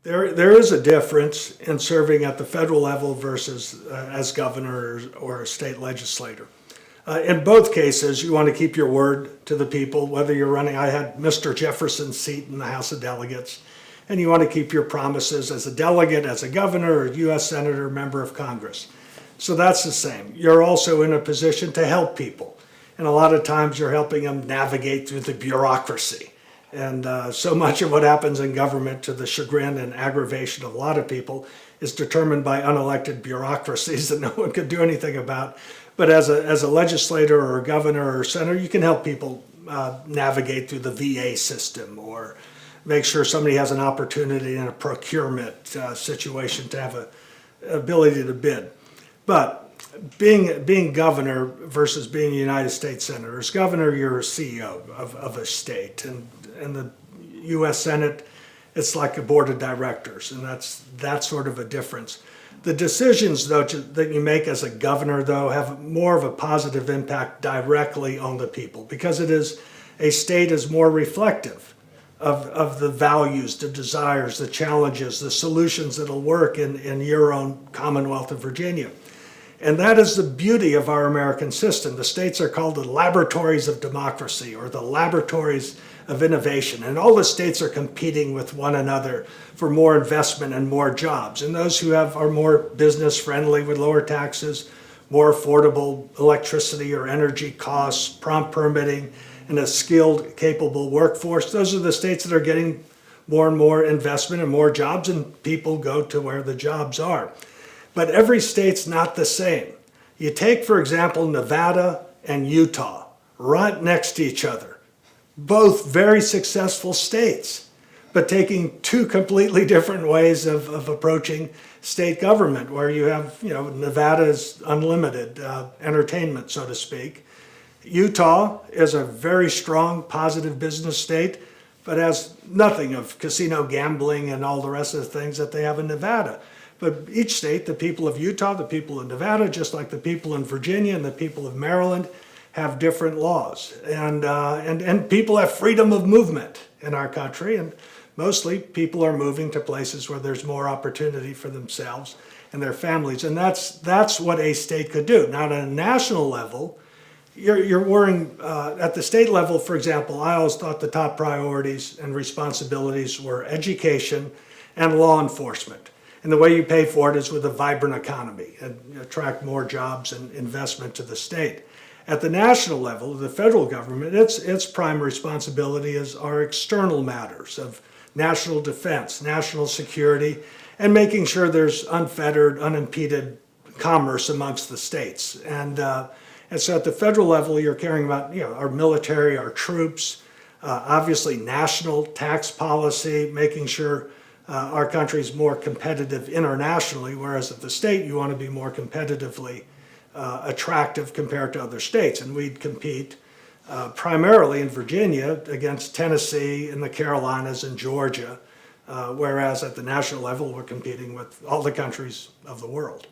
There is a difference in serving at the federal level versus as governor or a state legislator. In both cases, you want to keep your word to the people, whether you're running. I had Mr. Jefferson's seat in the House of Delegates, and you want to keep your promises as a delegate, as a governor, or U.S. senator, member of Congress. So that's the same. You're also in a position to help people, and a lot of times you're helping them navigate through the bureaucracy. And so much of what happens in government, to the chagrin and aggravation of a lot of people, is determined by unelected bureaucracies that no one can do anything about. But as a legislator or a governor or senator, you can help people navigate through the VA system, or make sure somebody has an opportunity in a procurement situation to have an ability to bid. But being governor versus being a United States senator, as governor, you're a CEO of a state, and the U.S. Senate, it's like a board of directors, and that's sort of a difference. The decisions, though, that you make as a governor, though, have more of a positive impact directly on the people, because a state is more reflective of the values, the desires, the challenges, the solutions that'll work in your own Commonwealth of Virginia. And that is the beauty of our American system. The states are called the laboratories of democracy, or the laboratories of innovation. And all the states are competing with one another for more investment and more jobs. And those who are more business friendly with lower taxes, more affordable electricity or energy costs, prompt permitting, and a skilled, capable workforce, those are the states that are getting more and more investment and more jobs, and people go to where the jobs are. But every state's not the same. You take, for example, Nevada and Utah, right next to each other. Both very successful states, but taking two completely different ways of approaching state government, where you have, Nevada's unlimited entertainment, so to speak. Utah is a very strong, positive business state, but has nothing of casino gambling and all the rest of the things that they have in Nevada. But each state, the people of Utah, the people of Nevada, just like the people in Virginia and the people of Maryland, have different laws. And people have freedom of movement in our country, and mostly people are moving to places where there's more opportunity for themselves and their families. And that's what a state could do. Now, at a national level, you're worrying, at the state level, for example, I always thought the top priorities and responsibilities were education and law enforcement. And the way you pay for it is with a vibrant economy and attract more jobs and investment to the state. At the national level, the federal government, its prime responsibility is our external matters of national defense, national security, and making sure there's unfettered, unimpeded commerce amongst the states. And so at the federal level, you're caring about our military, our troops, obviously national tax policy, making sure our country's more competitive internationally, whereas at the state you want to be more competitively attractive compared to other states. And we'd compete primarily in Virginia against Tennessee and the Carolinas and Georgia, whereas at the national level we're competing with all the countries of the world.